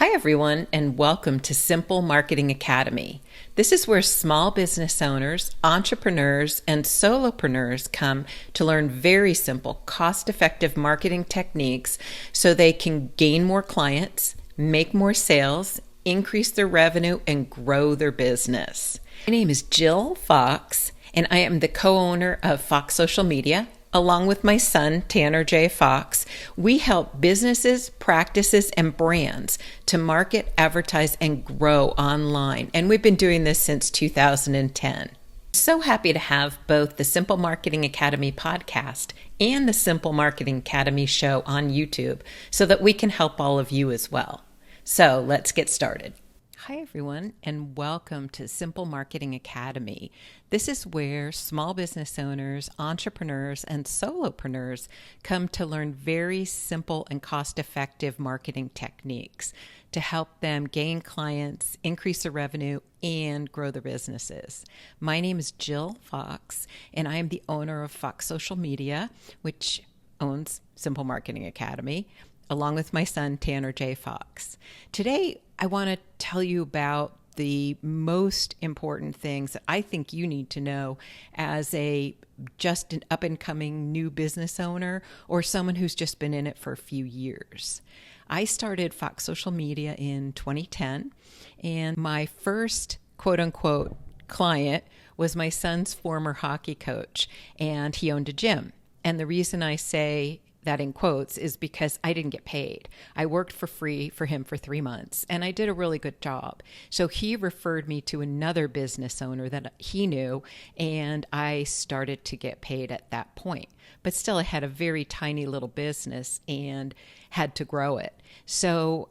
Hi, everyone, and welcome to Simple Marketing Academy. This is where small business owners, entrepreneurs, and solopreneurs come to learn very simple, cost-effective marketing techniques so they can gain more clients, make more sales, increase their revenue, and grow their business. My name is Jill Fox, and I am the co-owner of Fox Social Media. Along with my son, Tanner J. Fox, we help businesses, practices, and brands to market, advertise, and grow online. And we've been doing this since 2010. So happy to have both the Simple Marketing Academy podcast and the Simple Marketing Academy show on YouTube so that we can help all of you as well. So let's get started. Hi, everyone, and welcome to Simple Marketing Academy. This is where small business owners, entrepreneurs, and solopreneurs come to learn very simple and cost-effective marketing techniques to help them gain clients, increase their revenue, and grow their businesses. My name is Jill Fox, and I am the owner of Fox Social Media, which owns Simple Marketing Academy, along with my son, Tanner J. Fox. Today, I want to tell you about the most important things that I think you need to know as just an up-and-coming new business owner or someone who's just been in it for a few years. I started Fox Social Media in 2010, and my first quote-unquote client was my son's former hockey coach, and he owned a gym. And the reason I say that in quotes is because I didn't get paid. I worked for free for him for 3 months, and I did a really good job. So he referred me to another business owner that he knew, and I started to get paid at that point. But still, I had a very tiny little business and had to grow it. So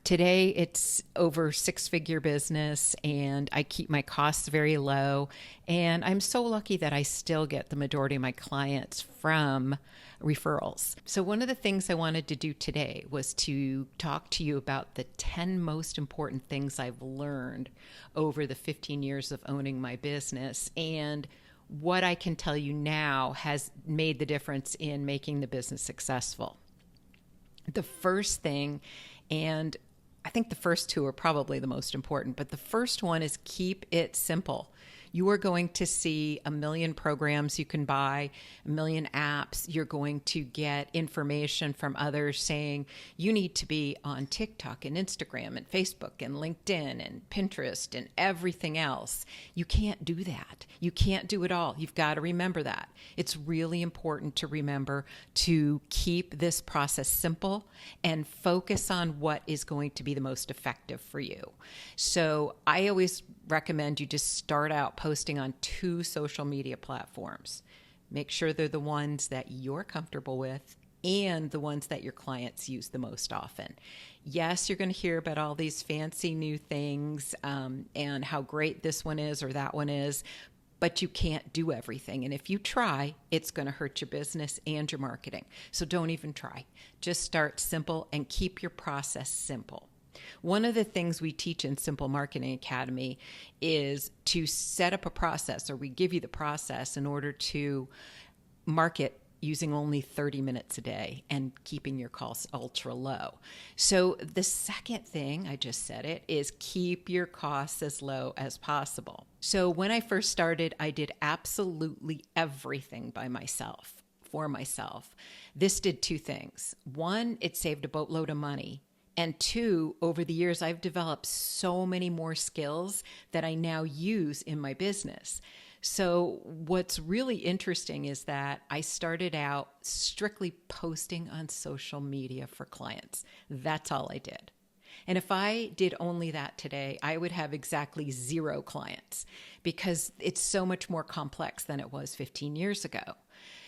today it's over six-figure business, and I keep my costs very low. And I'm so lucky that I still get the majority of my clients from referrals. So one of the things I wanted to do today was to talk to you about the 10 most important things I've learned over the 15 years of owning my business, and what I can tell you now has made the difference in making the business successful. The first thing, and I think the first two are probably the most important, but the first one is keep it simple. You are going to see a million programs you can buy, a million apps. You're going to get information from others saying you need to be on TikTok and Instagram and Facebook and LinkedIn and Pinterest and everything else. You can't do that. You can't do it all. You've got to remember that. It's really important to remember to keep this process simple and focus on what is going to be the most effective for you. So I always recommend you just start out posting on 2 social media platforms. Make sure they're the ones that you're comfortable with and the ones that your clients use the most often. Yes, you're going to hear about all these fancy new things and how great this one is or that one is, but you can't do everything. And if you try, it's going to hurt your business and your marketing. So don't even try. Just start simple and keep your process simple. One of the things we teach in Simple Marketing Academy is to set up a process, or we give you the process in order to market using only 30 minutes a day and keeping your costs ultra low. So the second thing, I just said it, is keep your costs as low as possible. So when I first started, I did absolutely everything by myself, for myself. This did 2 things. 1, it saved a boatload of money. And 2, over the years, I've developed so many more skills that I now use in my business. So what's really interesting is that I started out strictly posting on social media for clients. That's all I did. And if I did only that today, I would have exactly 0 clients because it's so much more complex than it was 15 years ago.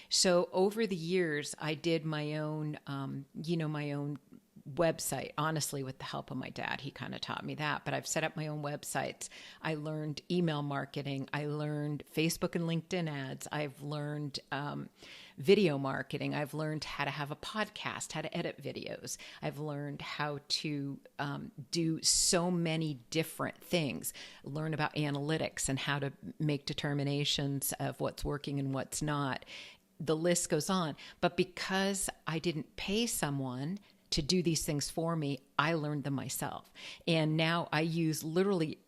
So over the years, I did my own, my own website, honestly, with the help of my dad. He kind of taught me that, but I've set up my own websites. I learned email marketing. I learned Facebook and LinkedIn ads. I've learned video marketing. I've learned how to have a podcast, how to edit videos. I've learned how to do so many different things, learn about analytics and how to make determinations of what's working and what's not. The list goes on. But because I didn't pay someone to do these things for me. I learned them myself. And now I use literally,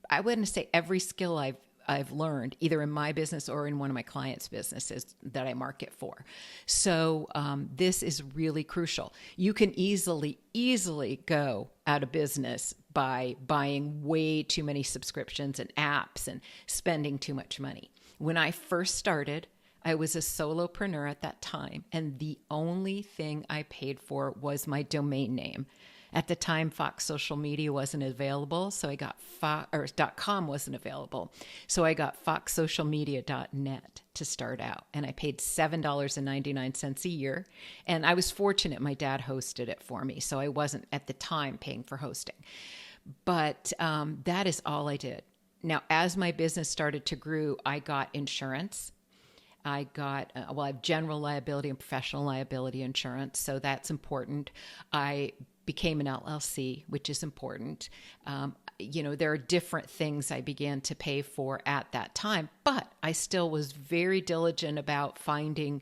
I wouldn't say every skill I've learned either in my business or in one of my clients' businesses that I market for. So this is really crucial. You can easily go out of business by buying way too many subscriptions and apps and spending too much money. When I first started, I was a solopreneur at that time, and the only thing I paid for was my domain name. At the time, Fox Social Media wasn't available, so I got .com wasn't available, so I got foxsocialmedia.net to start out, and I paid $7.99 a year. And I was fortunate; my dad hosted it for me, so I wasn't at the time paying for hosting. But that is all I did. Now, as my business started to grow, I got insurance. I got, I have general liability and professional liability insurance, so that's important. I became an LLC, which is important. There are different things I began to pay for at that time, but I still was very diligent about finding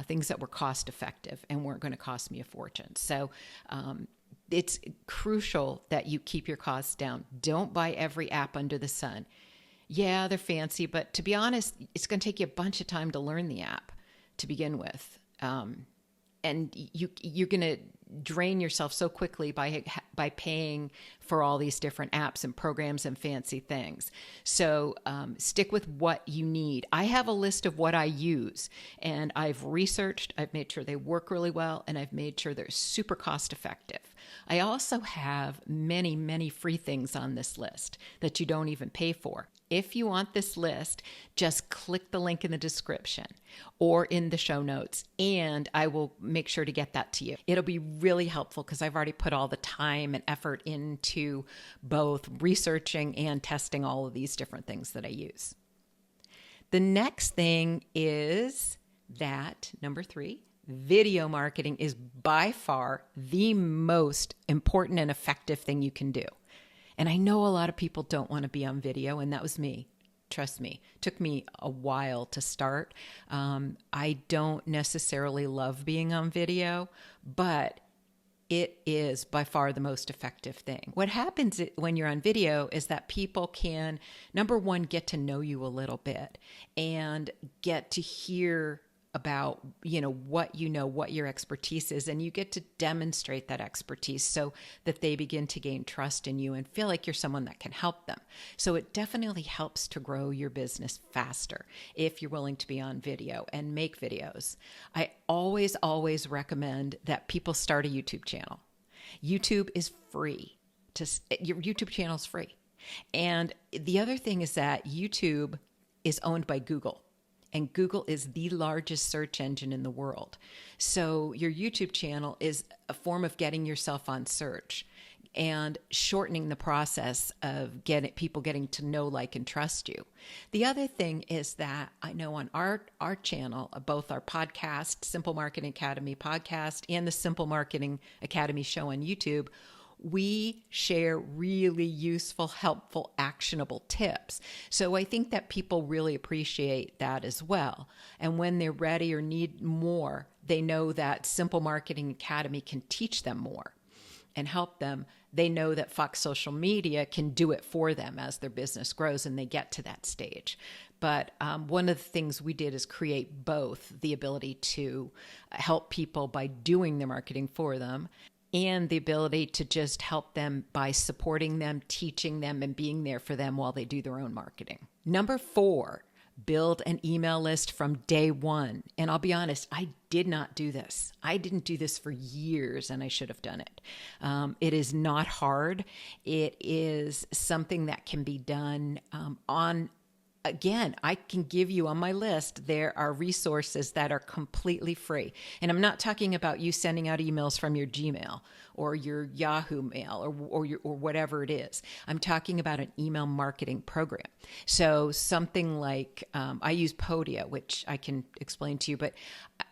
things that were cost effective and weren't going to cost me a fortune. So it's crucial that you keep your costs down. Don't buy every app under the sun. Yeah, they're fancy, but to be honest, it's going to take you a bunch of time to learn the app to begin with. And you're going to drain yourself so quickly by paying for all these different apps and programs and fancy things. So stick with what you need. I have a list of what I use, and I've researched, I've made sure they work really well, and I've made sure they're super cost effective. I also have many, many free things on this list that you don't even pay for. If you want this list, just click the link in the description or in the show notes, and I will make sure to get that to you. It'll be really helpful because I've already put all the time and effort into both researching and testing all of these different things that I use. The next thing is that, number 3, video marketing is by far the most important and effective thing you can do. And I know a lot of people don't want to be on video, and that was me. Trust me, it took me a while to start. I don't necessarily love being on video, but it is by far the most effective thing. What happens when you're on video is that people can, number one, get to know you a little bit and get to hear about, what your expertise is, and you get to demonstrate that expertise so that they begin to gain trust in you and feel like you're someone that can help them. So it definitely helps to grow your business faster if you're willing to be on video and make videos. I always recommend that people start a YouTube channel. YouTube is free. Your YouTube channel is free. And the other thing is that YouTube is owned by Google. And Google is the largest search engine in the world. So your YouTube channel is a form of getting yourself on search and shortening the process of people getting to know, like, and trust you. The other thing is that I know on our channel, both our podcast, Simple Marketing Academy podcast, and the Simple Marketing Academy show on YouTube, we share really useful, helpful, actionable tips. So I think that people really appreciate that as well. And when they're ready or need more, they know that Simple Marketing Academy can teach them more and help them. They know that Fox Social Media can do it for them as their business grows and they get to that stage. But one of the things we did is create both the ability to help people by doing their marketing for them, and the ability to just help them by supporting them, teaching them, and being there for them while they do their own marketing. Number 4, build an email list from day one. And I'll be honest, I did not do this. I didn't do this for years, and I should have done it. It is not hard. It is something that can be done Again, I can give you on my list, there are resources that are completely free. And I'm not talking about you sending out emails from your Gmail or your Yahoo Mail or whatever it is. I'm talking about an email marketing program. So something like, I use Podia, which I can explain to you, but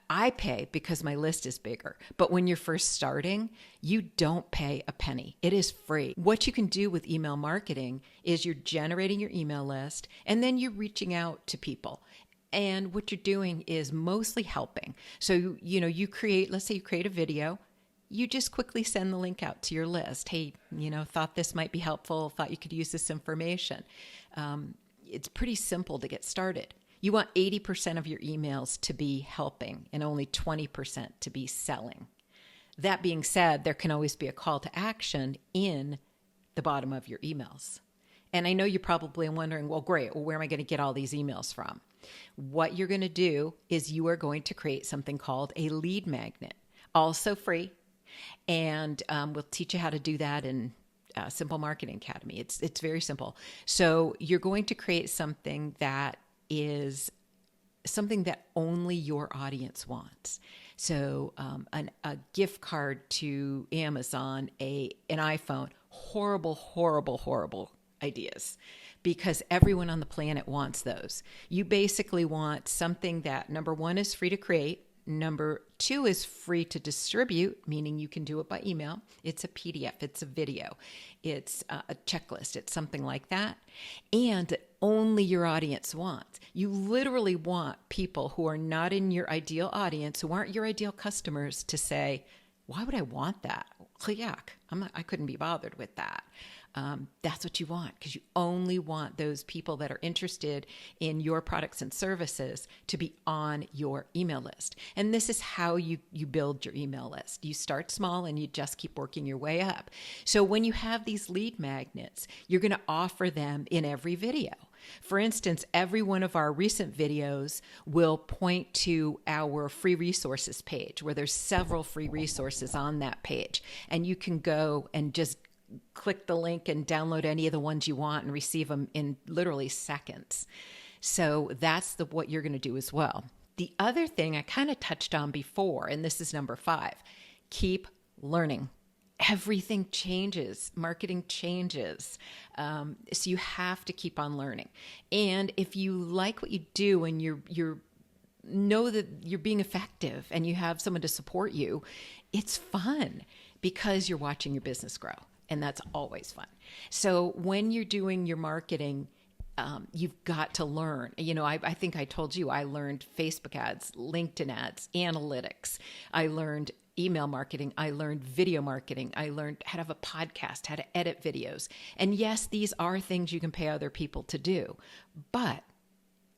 I pay because my list is bigger. But when you're first starting, you don't pay a penny. It is free. What you can do with email marketing is you're generating your email list, and then you're reaching out to people. And what you're doing is mostly helping. So, you create, let's say you create a video. you just quickly send the link out to your list. Hey, thought this might be helpful, thought you could use this information. It's pretty simple to get started. You want 80% of your emails to be helping and only 20% to be selling. That being said, there can always be a call to action in the bottom of your emails. And I know you're probably wondering, well, great, where am I going to get all these emails from? What you're going to do is you are going to create something called a lead magnet, also free. And we'll teach you how to do that in Simple Marketing Academy. It's very simple. So you're going to create something that is something that only your audience wants. So a gift card to Amazon, an iPhone, horrible ideas, because everyone on the planet wants those. You basically want something that, number one, is free to create. Number two is free to distribute, meaning you can do it by email. It's a PDF, it's a video, it's a checklist, it's something like that. And only your audience wants. You literally want people who are not in your ideal audience, who aren't your ideal customers, to say, why would I want that? Yuck, I couldn't be bothered with that. That's what you want, because you only want those people that are interested in your products and services to be on your email list. And this is how you build your email list. You start small and you just keep working your way up. So when you have these lead magnets, you're going to offer them in every video. For instance, every one of our recent videos will point to our free resources page, where there's several free resources on that page. And you can go and just click the link and download any of the ones you want and receive them in literally seconds. So that's what you're going to do as well. The other thing I kind of touched on before, and this is number 5, keep learning. Everything changes. Marketing changes. So you have to keep on learning. And if you like what you do and you're know that you're being effective and you have someone to support you, it's fun because you're watching your business grow. And that's always fun. So when you're doing your marketing, you've got to learn. I think I told you I learned Facebook ads, LinkedIn ads, analytics. I learned email marketing. I learned video marketing. I learned how to have a podcast, how to edit videos. And yes, these are things you can pay other people to do. But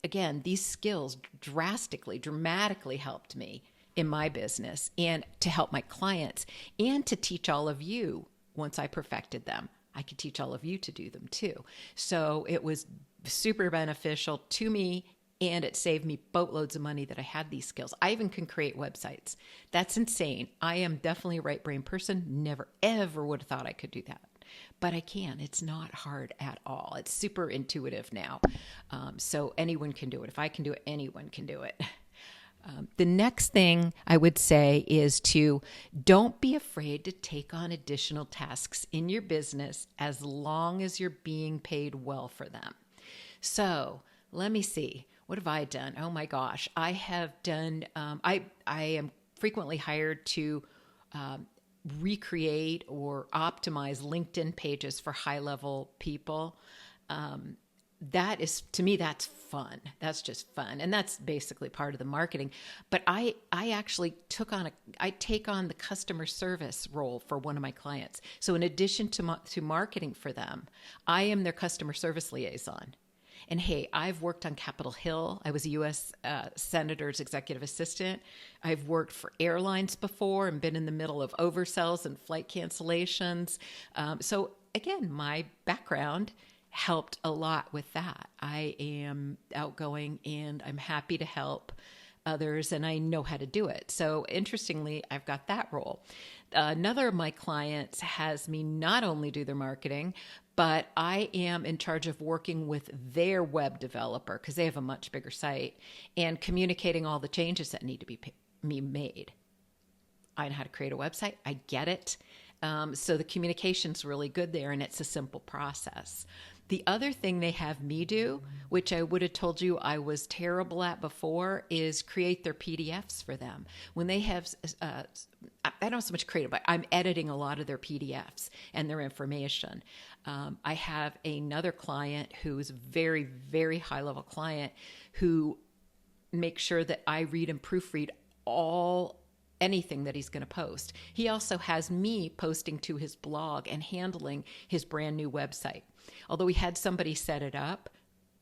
again, these skills dramatically helped me in my business and to help my clients and to teach all of you. Once I perfected them, I could teach all of you to do them too. So it was super beneficial to me, and it saved me boatloads of money that I had these skills. I even can create websites. That's insane. I am definitely a right brain person. Never, ever would have thought I could do that. But I can. It's not hard at all. It's super intuitive now. So anyone can do it. If I can do it, anyone can do it. The next thing I would say is to don't be afraid to take on additional tasks in your business as long as you're being paid well for them. So let me see. What have I done? Oh my gosh. I have done, I am frequently hired to recreate or optimize LinkedIn pages for high-level people. That is, to me, that's fun. That's just fun. And that's basically part of the marketing. But I actually take on the customer service role for one of my clients. So in addition to marketing for them, I am their customer service liaison. And hey, I've worked on Capitol Hill. I was a U.S. Senator's executive assistant. I've worked for airlines before and been in the middle of oversells and flight cancellations. So again, my background helped a lot with that. I am outgoing and I'm happy to help others, and I know how to do it. So interestingly, I've got that role. Another of my clients has me not only do their marketing, but I am in charge of working with their web developer because they have a much bigger site and communicating all the changes that need to be made. I know how to create a website. I get it. So the communication's really good there, and it's a simple process. The other thing they have me do, which I would have told you I was terrible at before, is create their PDFs for them. When they have, I don't so much create it, but I'm editing a lot of their PDFs and their information. I have another client who's a very, very high-level client who makes sure that I read and proofread all anything that he's going to post. He also has me posting to his blog and handling his brand new website. Although he had somebody set it up,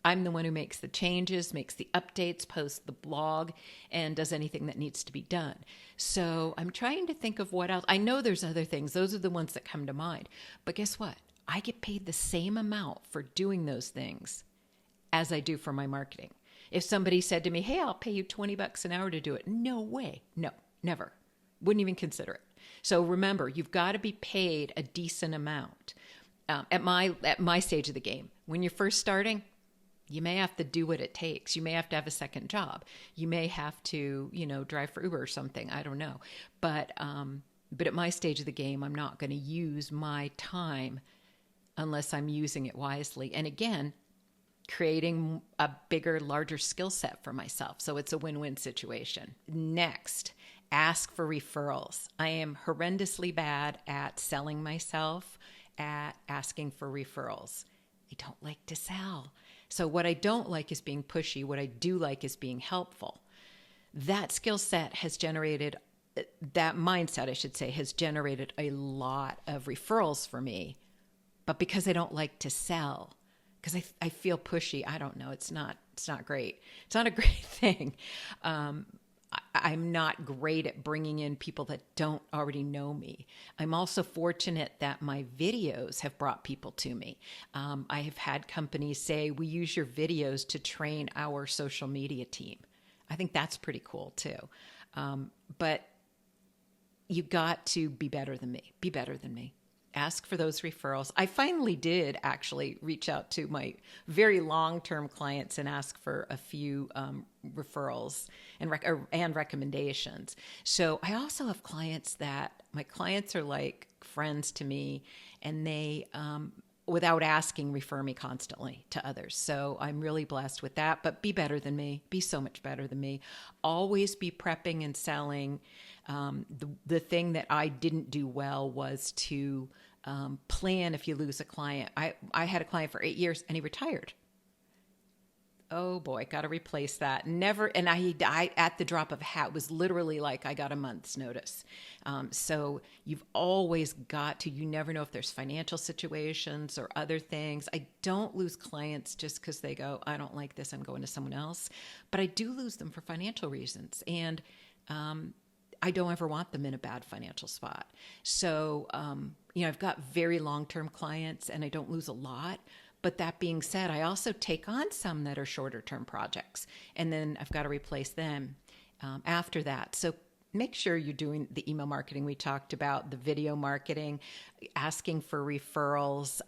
I'm the one who makes the changes, makes the updates, posts the blog, and does anything that needs to be done. So I'm trying to think of what else. I know there's other things. Those are the ones that come to mind. But guess what? I get paid the same amount for doing those things as I do for my marketing. If somebody said to me, hey, I'll pay you $20 an hour to do it. No way. No, never. Wouldn't even consider it. So remember, you've got to be paid a decent amount. At my stage of the game, when you're first starting, you may have to do what it takes. You may have to have a second job. You may have to, drive for Uber or something. I don't know. But at my stage of the game, I'm not going to use my time unless I'm using it wisely. And again, creating a bigger, larger skill set for myself. So it's a win-win situation. Next, ask for referrals. I am horrendously bad at selling myself, at asking for referrals. I don't like to sell. So what I don't like is being pushy. What I do like is being helpful. That skill set has generated, that mindset, I should say, has generated a lot of referrals for me. But because I don't like to sell, because I feel pushy, I don't know, it's not great. It's not a great thing. I'm not great at bringing in people that don't already know me. I'm also fortunate that my videos have brought people to me. I have had companies say, we use your videos to train our social media team. I think that's pretty cool too. But you got to be better than me. Be better than me. Ask for those referrals. I finally did actually reach out to my very long-term clients and ask for a few referrals and recommendations. So I also have clients that my clients are like friends to me, and they, without asking, refer me constantly to others. So I'm really blessed with that. But be better than me. Be so much better than me. Always be prepping and selling. The thing that I didn't do well was to plan if you lose a client. I had a client for 8 years and he retired. Oh boy, got to replace that. Never, and I at the drop of a hat, was literally like I got a month's notice. So you've always got to, you never know if there's financial situations or other things. I don't lose clients just because they go, I don't like this, I'm going to someone else. But I do lose them for financial reasons. And I don't ever want them in a bad financial spot. So, I've got very long-term clients and I don't lose a lot. But that being said, I also take on some that are shorter-term projects, and then I've got to replace them after that. So make sure you're doing the email marketing we talked about, the video marketing, asking for referrals,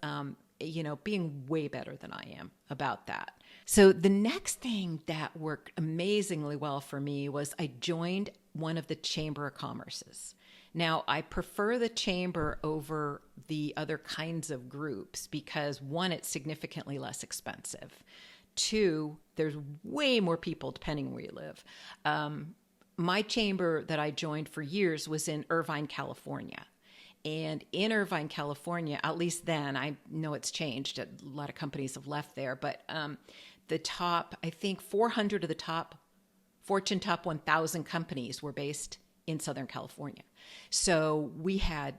being way better than I am about that. So the next thing that worked amazingly well for me was I joined one of the Chamber of Commerce's. Now, I prefer the Chamber over the other kinds of groups because, one, it's significantly less expensive. Two, there's way more people depending where you live. My chamber that I joined for years was in Irvine, California. And in Irvine, California, at least then, I know it's changed. A lot of companies have left there, but the top, I think 400 of the top Fortune top 1,000 companies were based in Southern California. So we had,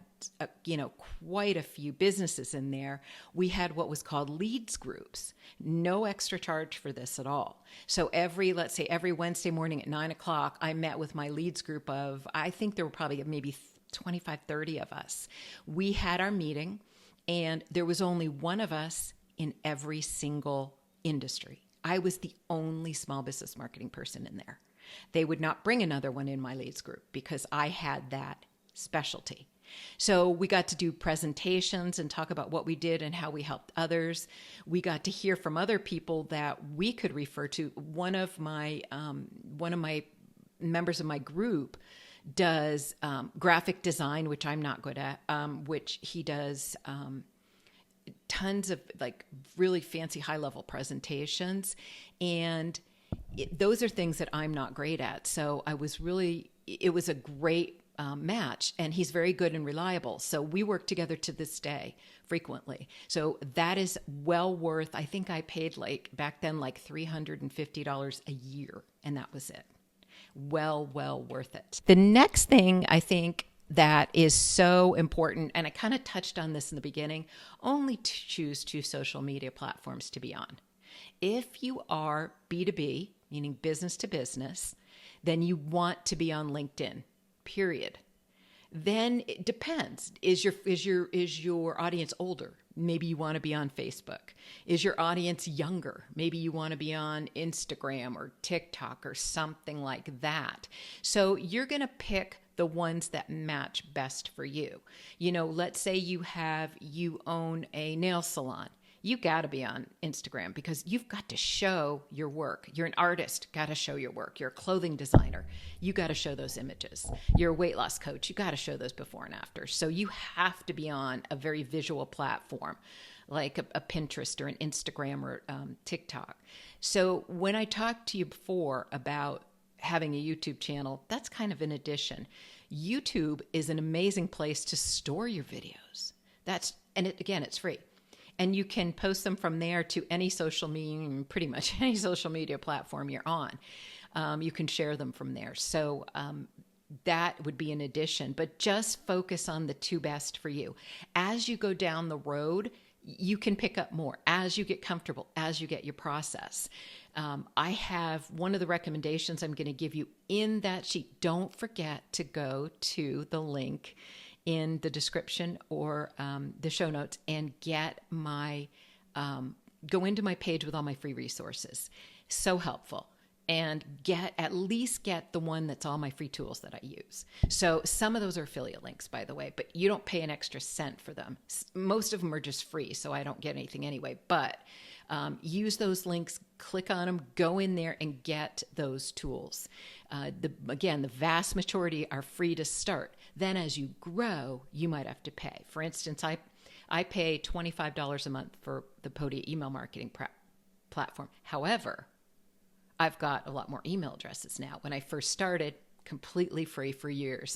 quite a few businesses in there. We had what was called leads groups. No extra charge for this at all. So every Wednesday morning at 9:00, I met with my leads group of, I think there were probably maybe 25, 30 of us. We had our meeting, and there was only one of us in every single industry. I was the only small business marketing person in there. They would not bring another one in my leads group because I had that specialty. So we got to do presentations and talk about what we did and how we helped others. We got to hear from other people that we could refer to. One of my members of my group does graphic design, which I'm not good at, which he does tons of really fancy high-level presentations. And those are things that I'm not great at. So it was a great match, and he's very good and reliable. So we work together to this day frequently. So that is well worth, I think I paid back then $350 a year, and that was it. well worth it. The next thing I think that is so important, and I kind of touched on this in the beginning, only to choose 2 social media platforms to be on. If you are B2B, meaning business to business, then you want to be on LinkedIn, period. Then it depends. Is your audience older? Maybe you want to be on Facebook. Is your audience younger? Maybe you want to be on Instagram or TikTok or something like that. So you're going to pick the ones that match best for you. Let's say you own a nail salon. You got to be on Instagram because you've got to show your work. You're an artist, got to show your work. You're a clothing designer, you got to show those images. You're a weight loss coach, you got to show those before and after. So you have to be on a very visual platform like a Pinterest or an Instagram or TikTok. So when I talked to you before about having a YouTube channel, that's kind of an addition. YouTube is an amazing place to store your videos. It's free. And you can post them from there to any social media, pretty much any social media platform you're on. You can share them from there. So that would be an addition, but just focus on the 2 best for you. As you go down the road, you can pick up more as you get comfortable, as you get your process. I have one of the recommendations I'm going to give you in that sheet. Don't forget to go to the link in the description or the show notes and get go into my page with all my free resources. So helpful. And at least get the one that's all my free tools that I use. So some of those are affiliate links, by the way, but you don't pay an extra cent for them. Most of them are just free, so I don't get anything anyway. But use those links, click on them, go in there and get those tools. The vast majority are free to start. Then as you grow, you might have to pay. For instance, I pay $25 a month for the Podia email marketing platform. However, I've got a lot more email addresses now. When I first started, completely free for years.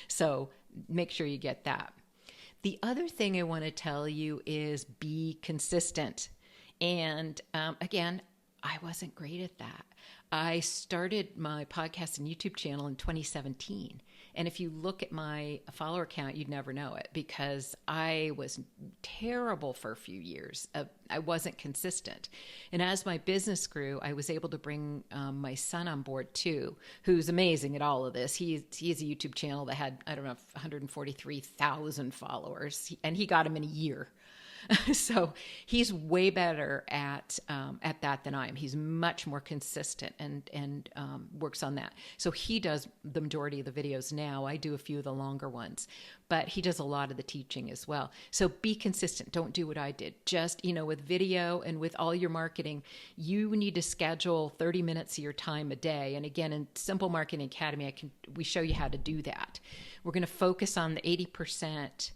So make sure you get that. The other thing I want to tell you is be consistent. And again, I wasn't great at that. I started my podcast and YouTube channel in 2017. And if you look at my follower count, you'd never know it because I was terrible for a few years. I wasn't consistent. And as my business grew, I was able to bring my son on board too, who's amazing at all of this. He has a YouTube channel that had, 143,000 followers, and he got him in a year. So he's way better at that than I am. He's much more consistent and works on that. So he does the majority of the videos now. I do a few of the longer ones, but he does a lot of the teaching as well. So be consistent. Don't do what I did. Just, with video and with all your marketing, you need to schedule 30 minutes of your time a day. And again, in Simple Marketing Academy, we show you how to do that. We're going to focus on the 80%.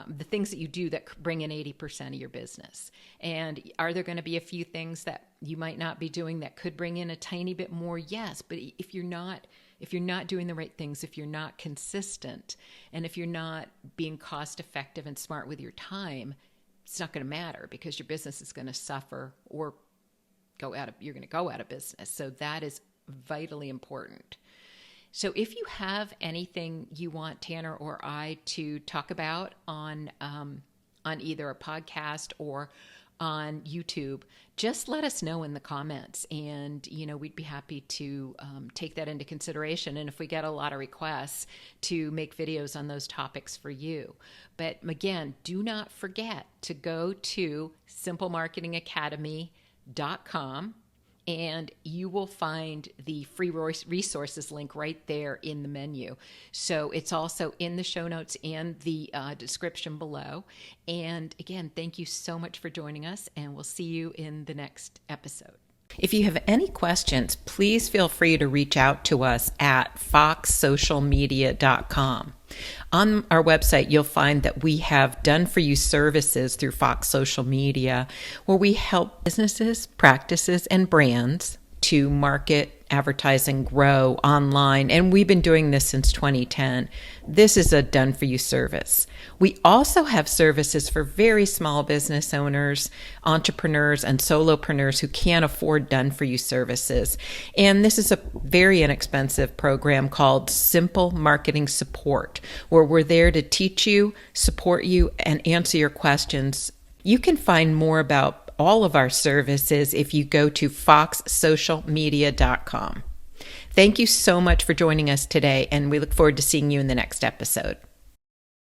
The things that you do that bring in 80% of your business. And are there going to be a few things that you might not be doing that could bring in a tiny bit more? Yes. But if you're not doing the right things, if you're not consistent, and if you're not being cost effective and smart with your time, it's not going to matter because your business is going to suffer or you're going to go out of business. So that is vitally important. So if you have anything you want Tanner or I to talk about on either a podcast or on YouTube, just let us know in the comments, and we'd be happy to take that into consideration. And if we get a lot of requests, to make videos on those topics for you. But again, do not forget to go to simplemarketingacademy.com. and you will find the free resources link right there in the menu. So it's also in the show notes and the description below. And again, thank you so much for joining us, and we'll see you in the next episode. If you have any questions, please feel free to reach out to us at foxsocialmedia.com. On our website, you'll find that we have done for you services through Fox Social Media, where we help businesses, practices, and brands to market, advertise and grow online, and we've been doing this since 2010. This is a done-for-you service. We also have services for very small business owners, entrepreneurs, and solopreneurs who can't afford done-for-you services. And this is a very inexpensive program called Simple Marketing Support, where we're there to teach you, support you, and answer your questions. You can find more about all of our services if you go to foxsocialmedia.com. Thank you so much for joining us today, and we look forward to seeing you in the next episode.